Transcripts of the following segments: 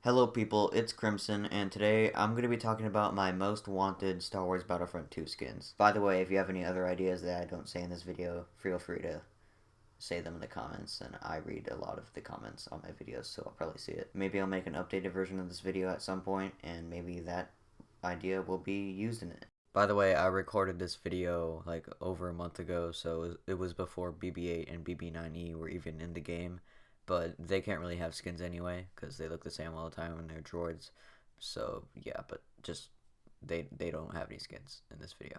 Hello people, it's Crimson, and today I'm going to be talking about my most wanted Star Wars Battlefront 2 skins. By the way, if you have any other ideas that I don't say in this video, feel free to say them in the comments, and I read a lot of the comments on my videos, so I'll probably see it. Maybe I'll make an updated version of this video at some point, and maybe that idea will be used in it. By the way, I recorded this video like over a month ago, so it was before BB-8 and BB-9E were even in the game. But they can't really have skins anyway, because they look the same all the time when they're droids. So, yeah, but just, they don't have any skins in this video.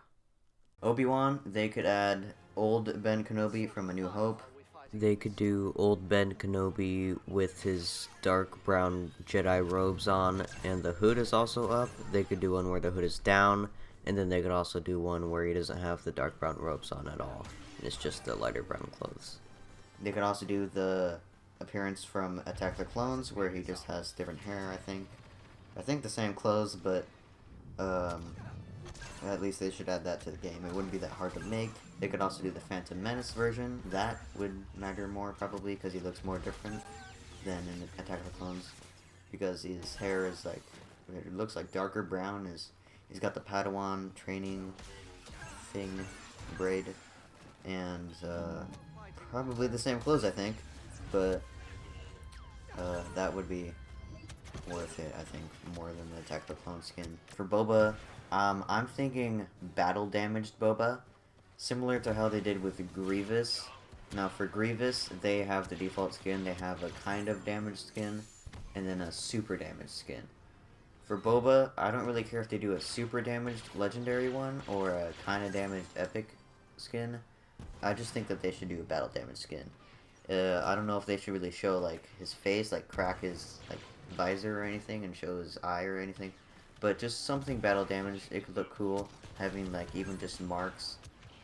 Obi-Wan, they could add old Ben Kenobi from A New Hope. They could do old Ben Kenobi with his dark brown Jedi robes on, and the hood is also up. They could do one where the hood is down, and then they could also do one where he doesn't have the dark brown robes on at all, and it's just the lighter brown clothes. They could also do the appearance from Attack the Clones, where he just has different hair, I think the same clothes, but at least they should add that to the game. It wouldn't be that hard to make. They could also do the Phantom Menace version. That would matter more, probably, because he looks more different than in Attack of the Clones, because his hair is like, it looks like darker brown. He's got the Padawan training thing braid, and probably the same clothes, I think. But that would be worth it, I think, more than the Attack the Clone skin. For Boba, I'm thinking battle damaged Boba, similar to how they did with Grievous. Now for Grievous, they have the default skin, they have a kind of damaged skin, and then a super damaged skin. For Boba, I don't really care if they do a super damaged legendary one or a kind of damaged epic skin. I just think that they should do a battle damaged skin. I don't know if they should really show, like, his face, like, crack his, like, visor or anything and show his eye or anything. But just something battle damaged, it could look cool, having, like, even just marks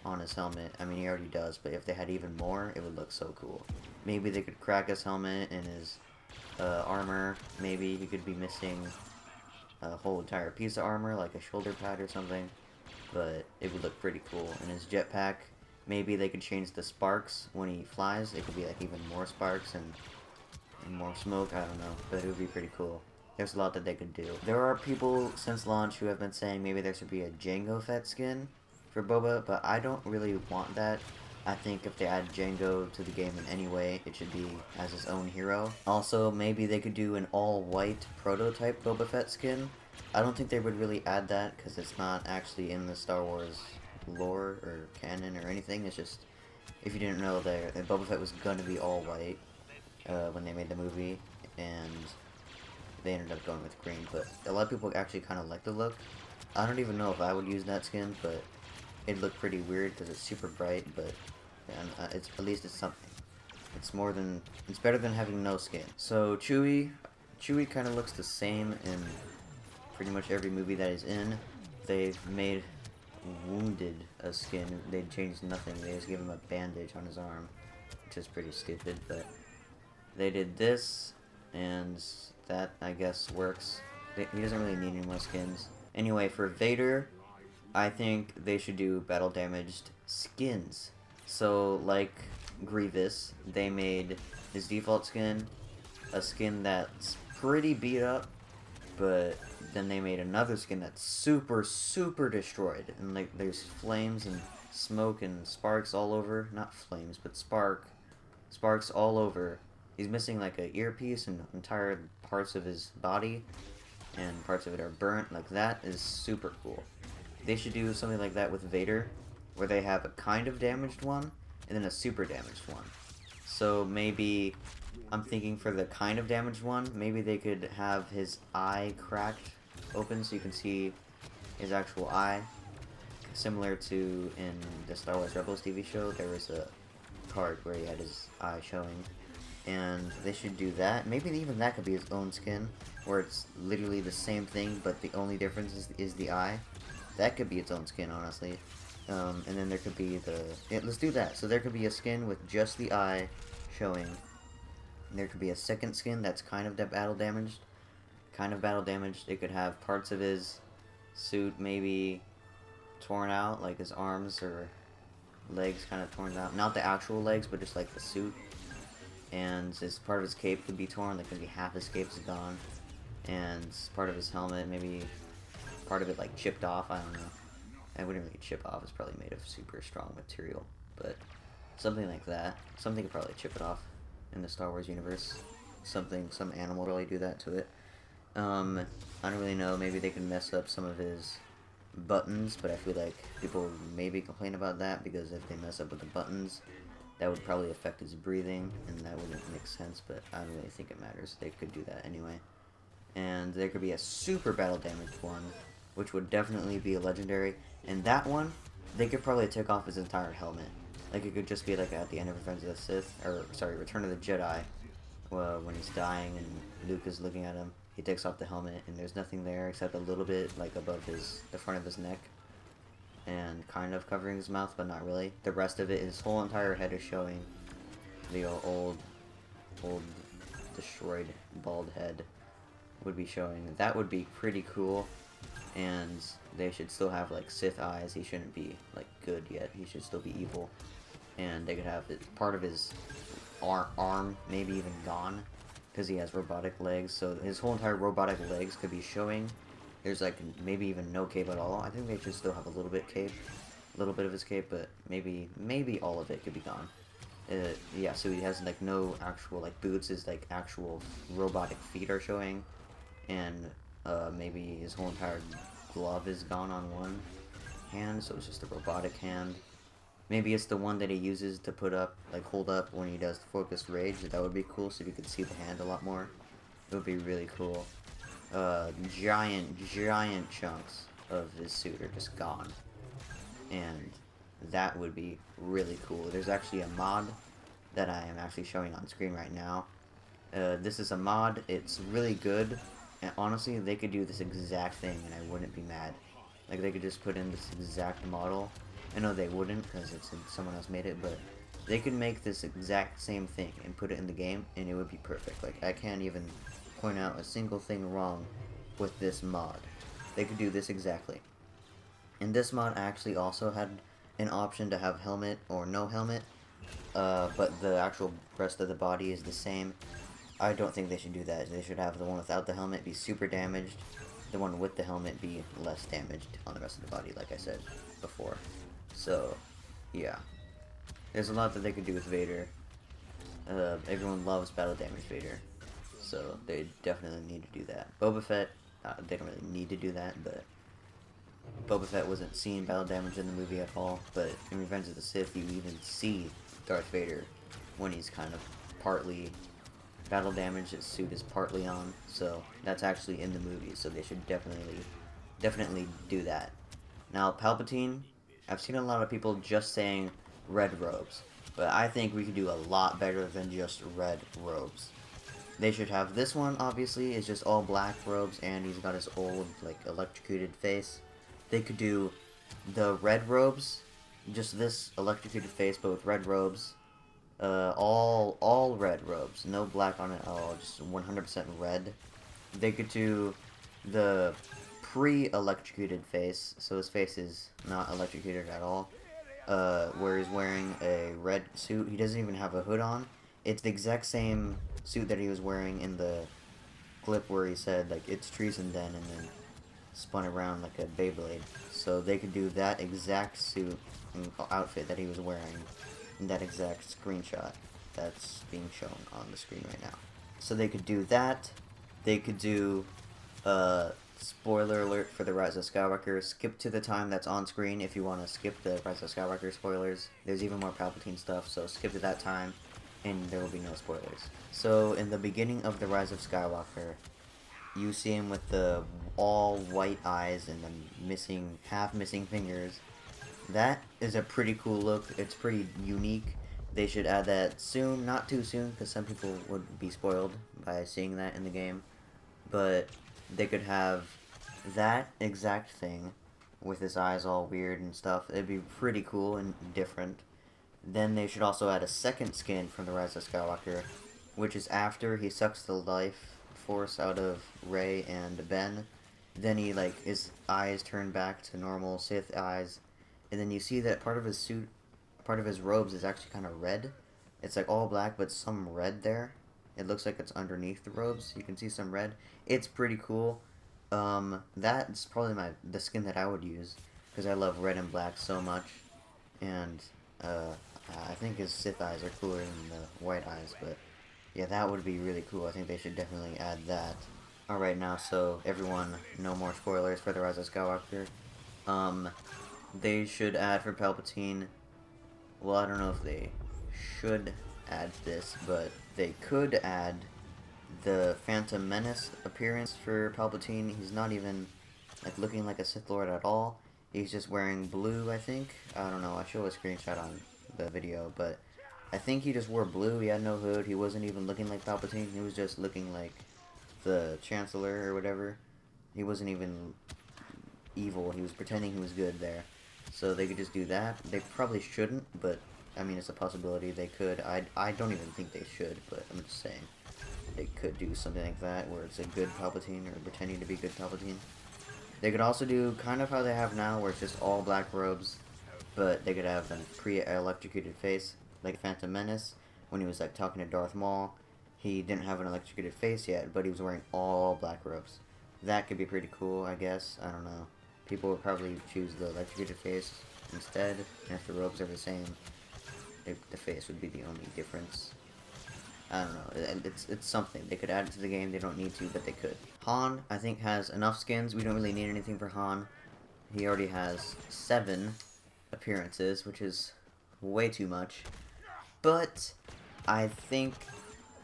on his helmet. I mean, he already does, but if they had even more, it would look so cool. Maybe they could crack his helmet and his armor. Maybe he could be missing a whole entire piece of armor, like a shoulder pad or something. But it would look pretty cool. And his jetpack, maybe they could change the sparks when he flies. It could be like even more sparks and more smoke. I don't know, but it would be pretty cool. There's a lot that they could do. There are people since launch who have been saying maybe there should be a Jango Fett skin for Boba, but I don't really want that. I think if they add Jango to the game in any way, it should be as his own hero. Also, maybe they could do an all-white prototype Boba Fett skin. I don't think they would really add that because it's not actually in the Star Wars lore or canon or anything. It's just, if you didn't know, that Boba Fett was gonna be all white when they made the movie, and they ended up going with green. But a lot of people actually kind of like the look. I don't even know if I would use that skin, but it looked pretty weird because it's super bright. But it's at least it's something. It's better than having no skin. So Chewie kind of looks the same in pretty much every movie that he's in. They've made Wounded a skin. They changed nothing. They just give him a bandage on his arm, which is pretty stupid, but they did this, and that, I guess, works. He doesn't really need any more skins. Anyway, for Vader, I think they should do battle damaged skins. So, like Grievous, they made his default skin a skin that's pretty beat up, but then they made another skin that's super destroyed, and like there's flames and smoke and sparks all over. Not flames, but sparks all over. He's missing like an earpiece and entire parts of his body, and parts of it are burnt. Like, that is super cool. They should do something like that with Vader, where they have a kind of damaged one and then a super damaged one. So maybe, I'm thinking for the kind of damaged one, maybe they could have his eye cracked open so you can see his actual eye. Similar to in the Star Wars Rebels TV show, there was a part where he had his eye showing. And they should do that. Maybe even that could be his own skin, where it's literally the same thing, but the only difference is the eye. That could be its own skin, honestly. And then there could be the... Yeah, let's do that. So there could be a skin with just the eye showing. There could be a second skin that's kind of battle damaged. It could have parts of his suit maybe torn out, like his arms or legs kind of torn out. Not the actual legs, but just like the suit. And his part of his cape could be torn, like maybe half his cape is gone. and part of his helmet, maybe part of it like chipped off. I don't know. I wouldn't really chip off. It's probably made of super strong material, but something like that. Something could probably chip it off in the Star Wars universe. Some animal really do that to it. I don't really know. Maybe they can mess up some of his buttons, but I feel like people maybe complain about that because if they mess up with the buttons, that would probably affect his breathing, and that wouldn't make sense, but I don't really think it matters. They could do that anyway. And there could be a super battle damaged one, which would definitely be a legendary, and that one, they could probably take off his entire helmet. Like, it could just be like at the end of Revenge of the Sith, or sorry, Return of the Jedi, when he's dying and Luke is looking at him. He takes off the helmet, and there's nothing there except a little bit, like, above the front of his neck, and kind of covering his mouth, but not really. The rest of it, his whole entire head is showing. The old, destroyed, bald head would be showing. That would be pretty cool, and they should still have, like, Sith eyes. He shouldn't be, like, good yet. He should still be evil. And they could have part of his arm maybe even gone, because he has robotic legs, so his whole entire robotic legs could be showing. There's like maybe even no cape at all. I think they should still have a little bit of his cape, but maybe all of it could be gone. Yeah, so he has like no actual like boots. His like actual robotic feet are showing, and maybe his whole entire glove is gone on one hand, so it's just a robotic hand. Maybe it's the one that he uses to hold up when he does the focused rage. That would be cool, so you could see the hand a lot more. It would be really cool. Giant chunks of his suit are just gone. And that would be really cool. There's actually a mod that I am actually showing on screen right now. This is a mod. It's really good. And honestly, they could do this exact thing and I wouldn't be mad. Like, they could just put in this exact model. I know they wouldn't because someone else made it, but they could make this exact same thing and put it in the game and it would be perfect. Like, I can't even point out a single thing wrong with this mod. They could do this exactly. And this mod actually also had an option to have helmet or no helmet, but the actual rest of the body is the same. I don't think they should do that. They should have the one without the helmet be super damaged, the one with the helmet be less damaged on the rest of the body, like I said before. So, yeah. There's a lot that they could do with Vader. Everyone loves battle damage Vader, so they definitely need to do that. Boba Fett, they don't really need to do that, but Boba Fett wasn't seeing battle damage in the movie at all, but in Revenge of the Sith you even see Darth Vader when he's kind of partly battle damaged, his suit is partly on, so that's actually in the movie, so they should definitely do that. Now, Palpatine, I've seen a lot of people just saying red robes, but I think we could do a lot better than just red robes. They should have this one, obviously, is just all black robes, and he's got his old, like, electrocuted face. They could do the red robes, just this electrocuted face, but with red robes. All red robes, no black on it at all, just 100% red. They could do the pre-electrocuted face, so his face is not electrocuted at all, where he's wearing a red suit. He doesn't even have a hood on. It's the exact same suit that he was wearing in the clip where he said, like, it's treason then, and then spun around like a Beyblade. So they could do that exact suit and outfit that he was wearing in that exact screenshot that's being shown on the screen right now. So they could do that. They could do, spoiler alert for the Rise of Skywalker, skip to the time that's on screen if you want to skip the Rise of Skywalker spoilers. There's even more Palpatine stuff, so skip to that time, and there will be no spoilers. So, in the beginning of the Rise of Skywalker, you see him with the all white eyes and the half missing fingers. That is a pretty cool look. It's pretty unique. They should add that soon, not too soon, because some people would be spoiled by seeing that in the game. But they could have that exact thing with his eyes all weird and stuff. It'd be pretty cool and different. Then they should also add a second skin from the Rise of Skywalker, which is after he sucks the life force out of Rey and Ben. Then he, like, his eyes turn back to normal Sith eyes, and then you see that part of his suit, part of his robes is actually kind of red. It's like all black, but some red there. It looks like it's underneath the robes. You can see some red. It's pretty cool. That's probably the skin that I would use, because I love red and black so much. And I think his Sith eyes are cooler than the white eyes, but yeah, that would be really cool. I think they should definitely add that. Alright, now, so everyone, no more spoilers for The Rise of Skywalker. They should add for Palpatine, well, I don't know if they should add this, but they could add the Phantom Menace appearance for Palpatine. He's not even, like, looking like a Sith Lord at all. He's just wearing blue, I think. I don't know, I show a screenshot on the video, but I think he just wore blue. He had no hood. He wasn't even looking like Palpatine. He was just looking like the Chancellor or whatever. He wasn't even evil. He was pretending he was good there. So they could just do that. They probably shouldn't, but I mean, it's a possibility. They could. I don't even think they should, but I'm just saying they could do something like that where it's a good Palpatine or pretending to be good Palpatine. They could also do kind of how they have now, where it's just all black robes, but they could have a pre-electrocuted face, like Phantom Menace, when he was like talking to Darth Maul. He didn't have an electrocuted face yet, but he was wearing all black robes. That could be pretty cool, I guess. I don't know. People would probably choose the electrocuted face instead, and if the robes are the same, the face would be the only difference. I don't know. It's something. They could add it to the game. They don't need to, but they could. Han, I think, has enough skins. We don't really need anything for Han. He already has 7 appearances, which is way too much. But I think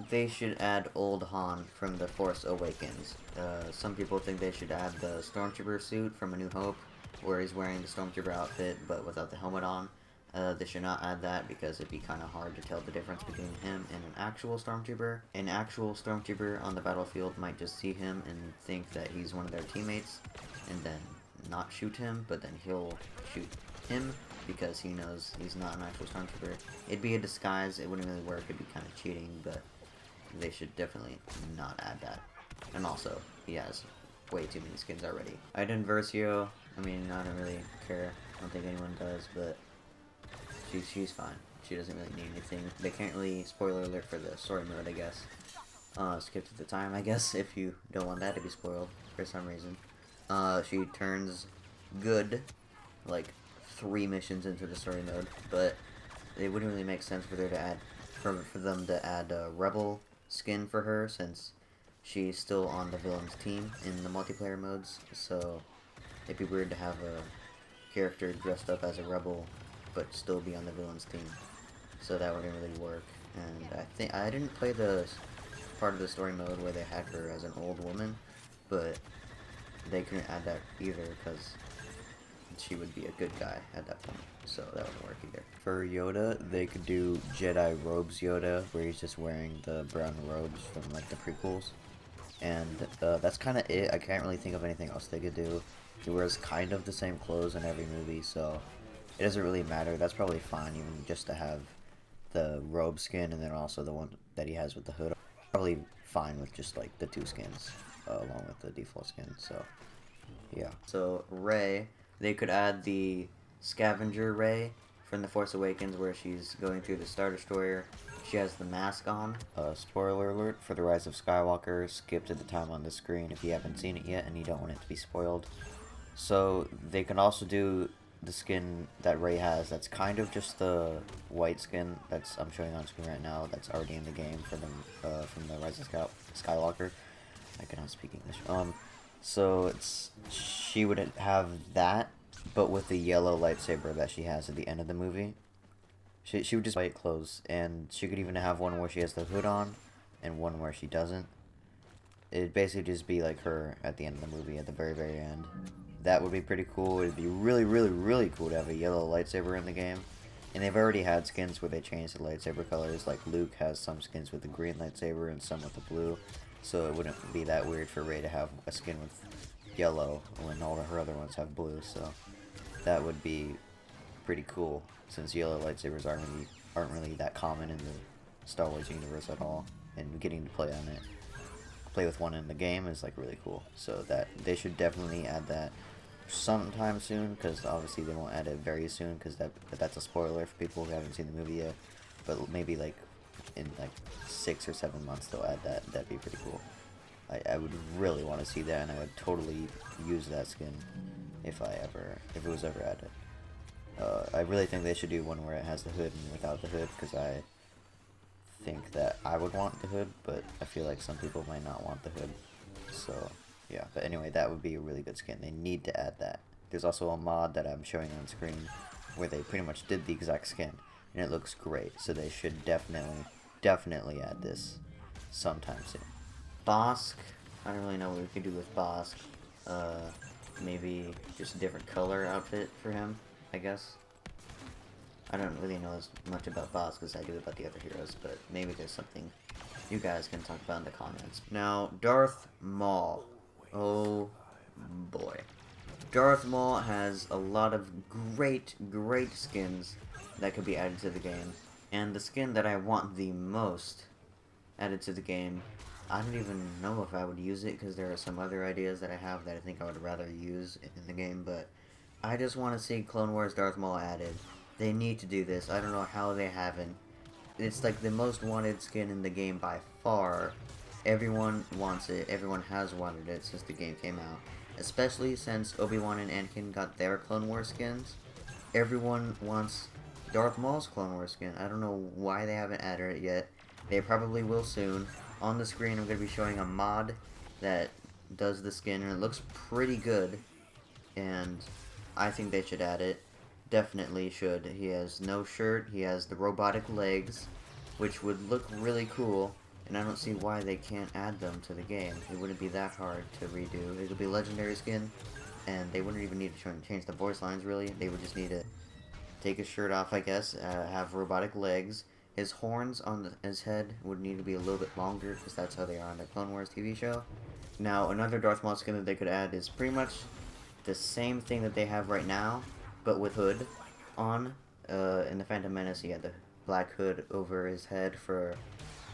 they should add old Han from The Force Awakens. Some people think they should add the Stormtrooper suit from A New Hope, where he's wearing the Stormtrooper outfit but without the helmet on. They should not add that because it'd be kind of hard to tell the difference between him and an actual Stormtrooper. An actual Stormtrooper on the battlefield might just see him and think that he's one of their teammates and then not shoot him, but then he'll shoot him because he knows he's not an actual Stormtrooper. It'd be a disguise. It wouldn't really work. It'd be kind of cheating, but they should definitely not add that. And also, he has way too many skins already. Iden Versio, I mean, I don't really care. I don't think anyone does, but she's fine. She doesn't really need anything. They can't really, spoiler alert for the story mode, I guess. Skip to the time, I guess, if you don't want that to be spoiled for some reason. She turns good, like, 3 missions into the story mode, but it wouldn't really make sense for her to add, for them to add a rebel skin for her, since she's still on the villain's team in the multiplayer modes, so it'd be weird to have a character dressed up as a rebel but still be on the villain's team, so that wouldn't really work. And I didn't play the part of the story mode where they had her as an old woman, but they couldn't add that either because she would be a good guy at that point, so that wouldn't work either. For Yoda, they could do Jedi robes Yoda, where he's just wearing the brown robes from like the prequels, and that's kind of it. I can't really think of anything else they could do. He wears kind of the same clothes in every movie, so it doesn't really matter. That's probably fine, even just to have the robe skin and then also the one that he has with the hood. Probably fine with just like the 2 skins along with the default skin, so yeah. So Rey, they could add the Scavenger Rey from The Force Awakens, where she's going through the Star Destroyer. She has the mask on. Spoiler alert for The Rise of Skywalker. Skip to the time on the screen if you haven't seen it yet and you don't want it to be spoiled. So they can also do the skin that Rey has. That's kind of just the white skin that's I'm showing on screen right now. That's already in the game for them from The Rise of Skywalker. I cannot speak English. So she would have that, but with the yellow lightsaber that she has at the end of the movie. She would just white clothes, and she could even have one where she has the hood on, and one where she doesn't. It'd basically just be like her at the end of the movie, at the very, very end. That would be pretty cool. It'd be really, really, really cool to have a yellow lightsaber in the game. And they've already had skins where they changed the lightsaber colors, like Luke has some skins with the green lightsaber and some with the blue. So it wouldn't be that weird for Rey to have a skin with yellow when all of her other ones have blue. So that would be pretty cool, since yellow lightsabers aren't really that common in the Star Wars universe at all. And getting to play with one in the game is like really cool. So that they should definitely add that sometime soon, because obviously they won't add it very soon, because that's a spoiler for people who haven't seen the movie yet. But maybe like in like 6 or 7 months they'll add that. That'd be pretty cool. I would really want to see that, and I would totally use that skin if it was ever added. I really think they should do one where it has the hood and without the hood, because I think that I would want the hood, but I feel like some people might not want the hood. So yeah, but anyway, that would be a really good skin. They need to add that. There's also a mod that I'm showing on screen where they pretty much did the exact skin, and it looks great. So they should definitely add this sometime soon. Bossk, I don't really know what we could do with Bossk. Maybe just a different color outfit for him, I guess. I don't really know as much about Bossk as I do about the other heroes, but maybe there's something you guys can talk about in the comments. Now, Darth Maul. Oh boy. Darth Maul has a lot of great skins that could be added to the game. And the skin that I want the most added to the game, I don't even know if I would use it, because there are some other ideas that I have that I think I would rather use in the game, but I just want to see Clone Wars Darth Maul added. They need to do this. I don't know how they haven't. It's like the most wanted skin in the game by far. Everyone wants it. Everyone has wanted it since the game came out. Especially since Obi-Wan and Anakin got their Clone Wars skins. Everyone wants Darth Maul's Clone Wars skin. I don't know why they haven't added it yet. They probably will soon. On the screen, I'm going to be showing a mod that does the skin, and it looks pretty good. And I think they should add it. Definitely should. He has no shirt. He has the robotic legs, which would look really cool. And I don't see why they can't add them to the game. It wouldn't be that hard to redo. It would be legendary skin, and they wouldn't even need to change the voice lines, really. They would just need to take his shirt off, I guess, have robotic legs. His horns on his head would need to be a little bit longer, because that's how they are on the Clone Wars TV show. Now, another Darth Maul skin that they could add is pretty much the same thing that they have right now, but with hood on. In the Phantom Menace, he had the black hood over his head for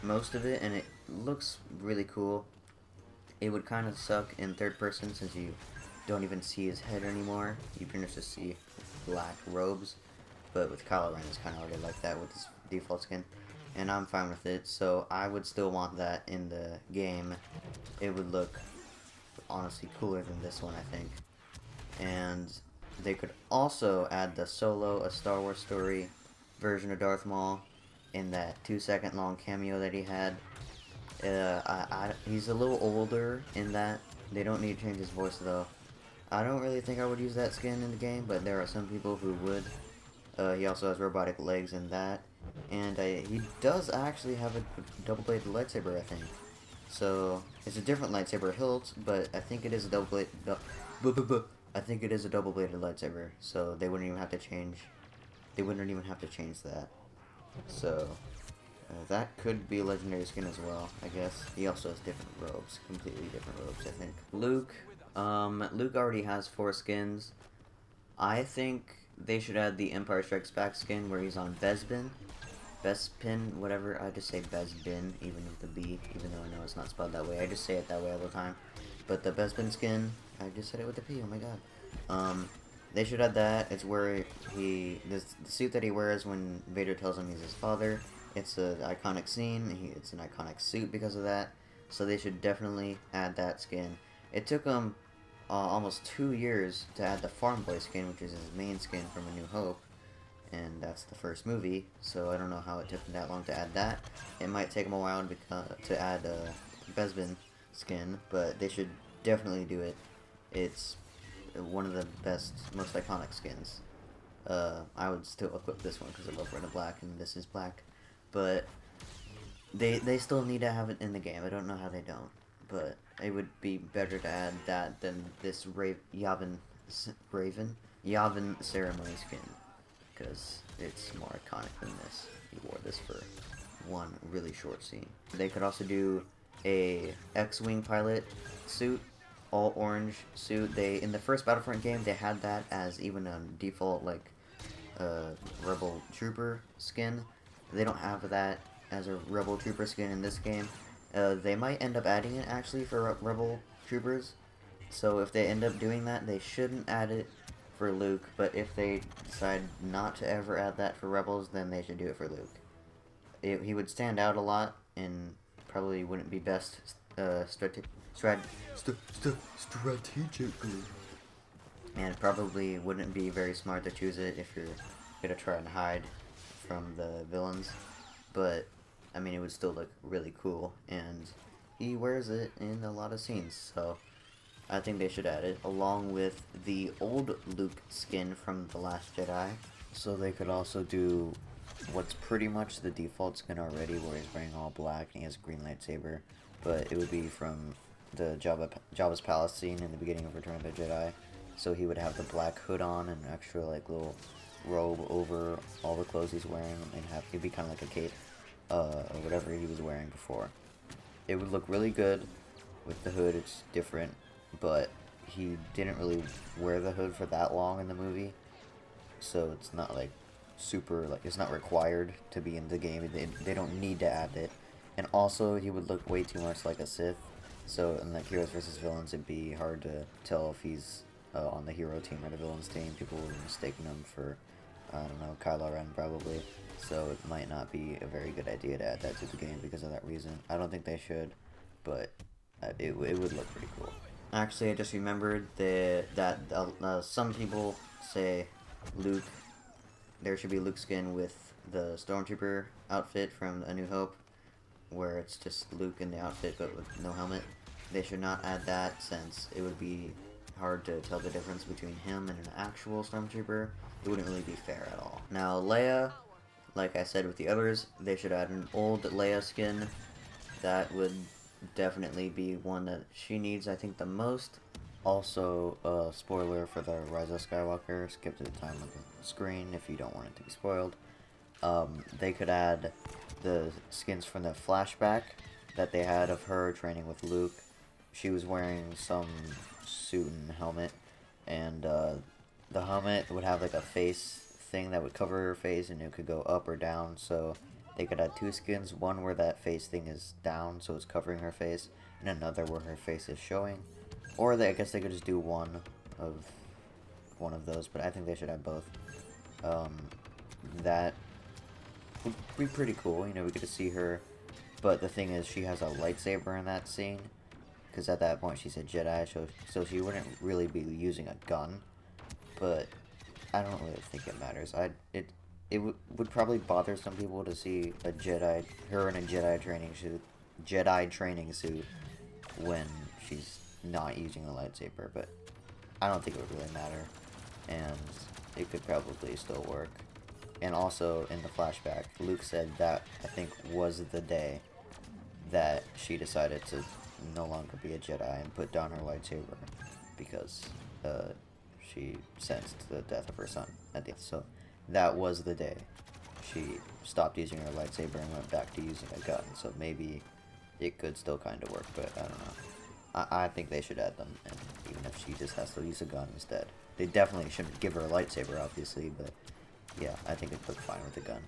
most of it, and it looks really cool. It would kind of suck in third person, since you don't even see his head anymore. You pretty much just see black robes, but with Kylo Ren, it's kind of already like that with his default skin, and I'm fine with it, so I would still want that in the game. It would look honestly cooler than this one, I think. And they could also add the Solo, A Star Wars Story version of Darth Maul in that 2-second long cameo that he had. He's a little older in that. They don't need to change his voice, though. I don't really think I would use that skin in the game, but there are some people who would. He also has robotic legs in that. And he does actually have a double-bladed lightsaber, I think. So, it's a different lightsaber hilt, but I think it is a double-bladed... I think it is a double-bladed lightsaber, so they wouldn't even have to change... They wouldn't even have to change that. So, that could be a legendary skin as well, I guess. He also has different robes, completely different robes, I think. Luke, Luke already has 4 skins. I think they should add the Empire Strikes Back skin where he's on Bespin, whatever. I just say Bespin, even with the B, even though I know it's not spelled that way. I just say it that way all the time. But the Bespin skin, I just said it with the P, oh my god. They should add that. It's where the suit that he wears when Vader tells him he's his father. It's an iconic scene. It's an iconic suit because of that. So they should definitely add that skin. It took him almost 2 years to add the Farm Boy skin, which is his main skin from A New Hope. And that's the first movie, so I don't know how it took him that long to add that. It might take him a while to add Bespin skin, but they should definitely do it. It's one of the best, most iconic skins. I would still equip this one because I love red and black, and this is black. But they still need to have it in the game. I don't know how they don't, but it would be better to add that than this Yavin ceremony skin, because it's more iconic than this. He wore this for one really short scene. They could also do a X-Wing pilot suit, all orange suit. In the first Battlefront game, they had that as even a default, like, Rebel Trooper skin. They don't have that as a Rebel Trooper skin in this game. They might end up adding it, actually, for Rebel Troopers. So if they end up doing that, they shouldn't add it for Luke, but if they decide not to ever add that for Rebels, then they should do it for Luke. he would stand out a lot and probably wouldn't be best strategically. And probably wouldn't be very smart to choose it if you're gonna try and hide from the villains. But, I mean, it would still look really cool, and he wears it in a lot of scenes, so I think they should add it, along with the old Luke skin from The Last Jedi. So they could also do what's pretty much the default skin already, where he's wearing all black and he has a green lightsaber, but it would be from the Jabba's palace scene in the beginning of Return of the Jedi. So he would have the black hood on and an extra like little robe over all the clothes he's wearing, and it'd be kind of like a cape, or whatever he was wearing before. It would look really good with the hood. It's different, but he didn't really wear the hood for that long in the movie, so it's not like super, like, it's not required to be in the game. They don't need to add it. And also, he would look way too much like a Sith, so in like Heroes vs. Villains, it'd be hard to tell if he's on the hero team or the villains team. People were mistaking him for, I don't know, Kylo Ren probably. So it might not be a very good idea to add that to the game because of that reason. I don't think they should, but it would look pretty cool. Actually, I just remembered that some people say Luke, there should be Luke skin with the Stormtrooper outfit from A New Hope, where it's just Luke in the outfit but with no helmet. They should not add that, since it would be hard to tell the difference between him and an actual Stormtrooper. It wouldn't really be fair at all. Now, Leia, like I said with the others, they should add an old Leia skin. That would definitely be one that she needs, I think, the most. Also, spoiler for the Rise of Skywalker, skip to the time of the screen if you don't want it to be spoiled. They could add the skins from the flashback that they had of her training with Luke. She was wearing some suit and helmet, and the helmet would have like a face thing that would cover her face, and it could go up or down. So they could add two skins, one where that face thing is down, so it's covering her face, and another where her face is showing. Or I guess they could just do one of those, but I think they should have both. That would be pretty cool. You know, we get to see her, but the thing is, she has a lightsaber in that scene, because at that point she's a Jedi, so she wouldn't really be using a gun. But I don't really think it matters. It would probably bother some people to see a Jedi, her in a Jedi training suit when she's not using a lightsaber, but I don't think it would really matter, and it could probably still work. And also, in the flashback, Luke said that, I think, was the day that she decided to no longer be a Jedi and put down her lightsaber, because she sensed the death of her son at the end. So that was the day she stopped using her lightsaber and went back to using a gun. So maybe it could still kind of work, but I don't know. I think they should add them, and even if she just has to use a gun instead. They definitely shouldn't give her a lightsaber, obviously, but yeah, I think it'd look fine with a gun.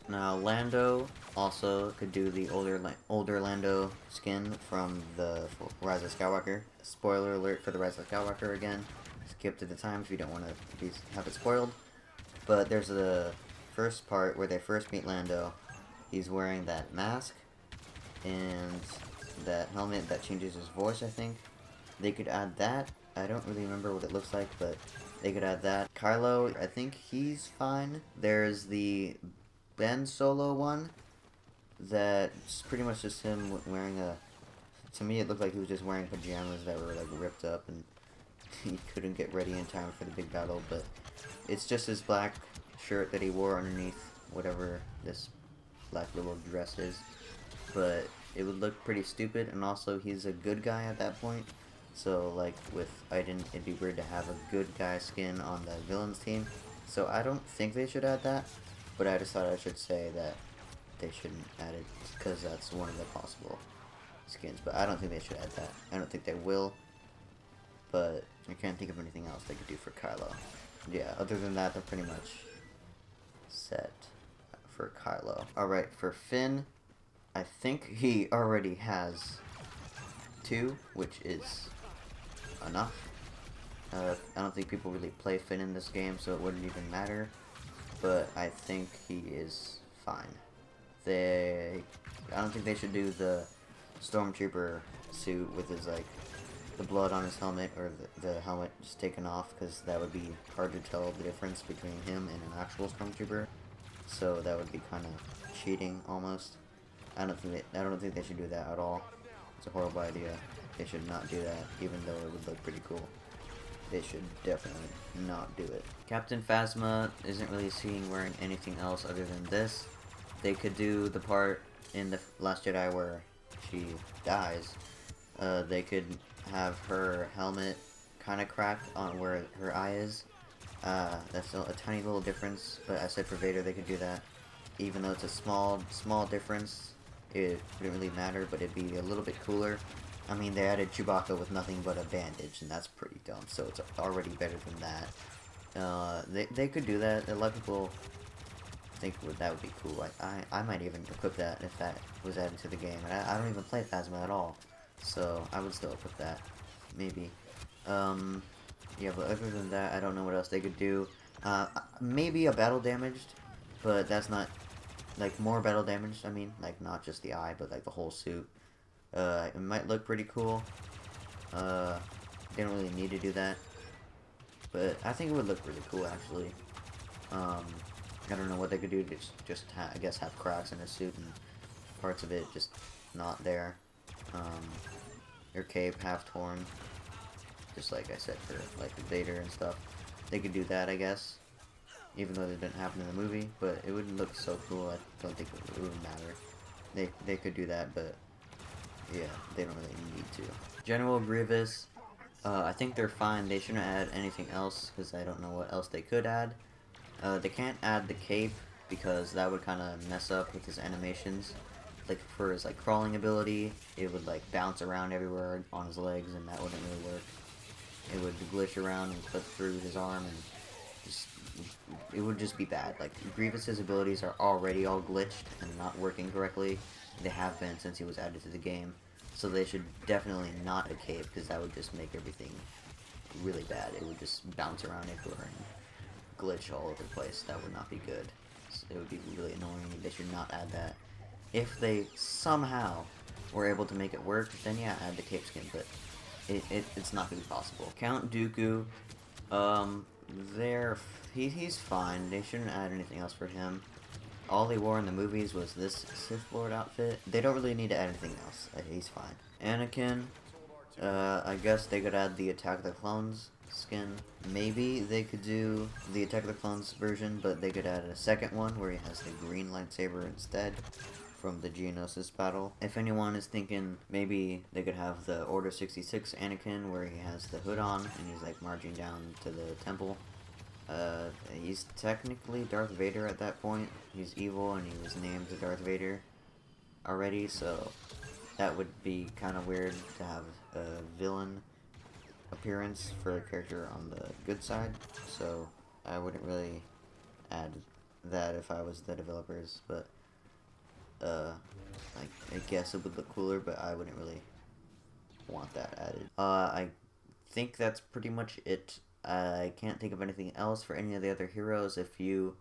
Now, Lando also could do the older Lando skin from the Rise of Skywalker. Spoiler alert for the Rise of Skywalker again. Skip to the time if you don't want to have it spoiled. But there's the first part where they first meet Lando. He's wearing that mask and that helmet that changes his voice, I think. They could add that. I don't really remember what it looks like, but they could add that. Kylo, I think he's fine. There's the Ben Solo one that's pretty much just him wearing a... To me, it looked like he was just wearing pajamas that were like ripped up, and he couldn't get ready in time for the big battle, but it's just his black shirt that he wore underneath whatever this black little dress is. But it would look pretty stupid, and also he's a good guy at that point. So, like, with Iden, it'd be weird to have a good guy skin on the villains team. So I don't think they should add that, but I just thought I should say that they shouldn't add it, because that's one of the possible skins. But I don't think they should add that. I don't think they will, but I can't think of anything else they could do for Kylo. Yeah, other than that, they're pretty much set for Kylo. Alright, for Finn, I think he already has 2, which is enough. I don't think people really play Finn in this game, so it wouldn't even matter. But I think he is fine I don't think they should do the Stormtrooper suit with his, like, the blood on his helmet, or the helmet just taken off, because that would be hard to tell the difference between him and an actual Stormtrooper. So that would be kind of cheating, almost. I don't think they should do that at all. It's a horrible idea. They should not do that, even though it would look pretty cool. They should definitely not do it. Captain Phasma isn't really seen wearing anything else other than this. They could do the part in The Last Jedi where she dies. They could have her helmet kind of cracked on where her eye is. That's a tiny little difference, but I said for Vader they could do that. Even though it's a small difference, it wouldn't really matter, but it'd be a little bit cooler. I mean, they added Chewbacca with nothing but a bandage, and that's pretty dumb, so it's already better than that. They could do that. A lot of people think that would be cool. I might even equip that if that was added to the game. And I don't even play Phasma at all, so I would still equip that. Maybe. Yeah, but other than that, I don't know what else they could do. Maybe a battle damaged, but that's not, like, more battle damaged, I mean, like, not just the eye, but, like, the whole suit. It might look pretty cool. They don't really need to do that, but I think it would look really cool, actually. I don't know what they could do to just I guess have cracks in her suit and parts of it just not there. Her cape half torn, just like I said for like Vader and stuff. They could do that, I guess, even though it didn't happen in the movie. But it would look so cool. I don't think it would matter. They could do that, but yeah, they don't really need to. General Grievous, I think they're fine. They shouldn't add anything else because I don't know what else they could add. They can't add the cape because that would kind of mess up with his animations. Like for his like crawling ability, it would like bounce around everywhere on his legs, and that wouldn't really work. It would glitch around and clip through his arm, and it would just be bad. Like Grievous's abilities are already all glitched and not working correctly. They have been since he was added to the game, so they should definitely not add a cape because that would just make everything really bad. It would just bounce around everywhere and glitch all over the place. That would not be good. It would be really annoying. They should not add that. If they somehow were able to make it work, then yeah, add the cape skin, but it's not going to be possible. Count Dooku, he's fine. They shouldn't add anything else for him. All he wore in the movies was this Sith Lord outfit. They don't really need to add anything else. He's fine. Anakin, I guess they could add the Attack of the Clones skin. Maybe they could do the Attack of the Clones version, but they could add a second one where he has the green lightsaber instead from the Geonosis battle. If anyone is thinking maybe they could have the Order 66 Anakin where he has the hood on and he's like marching down to the temple. He's technically Darth Vader at that point. He's evil and he was named Darth Vader already, so that would be kind of weird to have a villain appearance for a character on the good side, so I wouldn't really add that if I was the developers, but I guess it would look cooler, but I wouldn't really want that added. I think that's pretty much it. I can't think of anything else for any of the other heroes. If you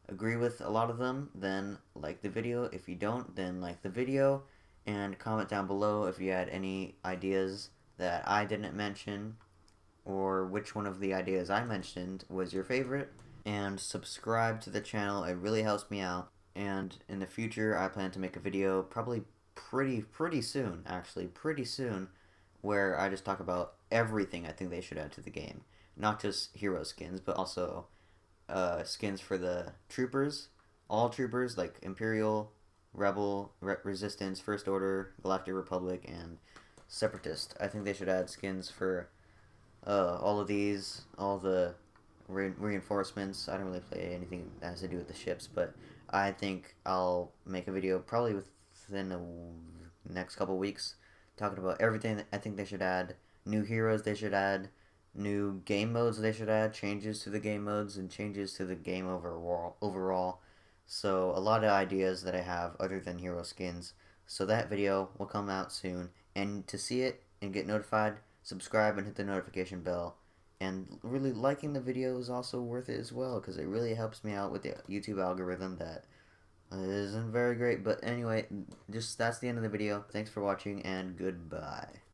agree with a lot of them, then like the video. If you don't, then like the video, and comment down below if you had any ideas that I didn't mention, or which one of the ideas I mentioned was your favorite. And subscribe to the channel, it really helps me out. And in the future, I plan to make a video probably pretty soon, actually, pretty soon, where I just talk about everything I think they should add to the game. Not just hero skins, but also skins for the troopers, all troopers, like Imperial, Rebel, Resistance, First Order, Galactic Republic, and Separatist. I think they should add skins for all of these, all the reinforcements. I don't really play anything that has to do with the ships, but I think I'll make a video probably within the next couple weeks talking about everything that I think they should add, new heroes they should add, new game modes they should add, changes to the game modes, and changes to the game overall. So a lot of ideas that I have other than hero skins. So that video will come out soon, and to see it and get notified, subscribe and hit the notification bell. And really liking the video is also worth it as well, because it really helps me out with the YouTube algorithm that It isn't very great, but anyway, just that's the end of the video. Thanks for watching, and goodbye.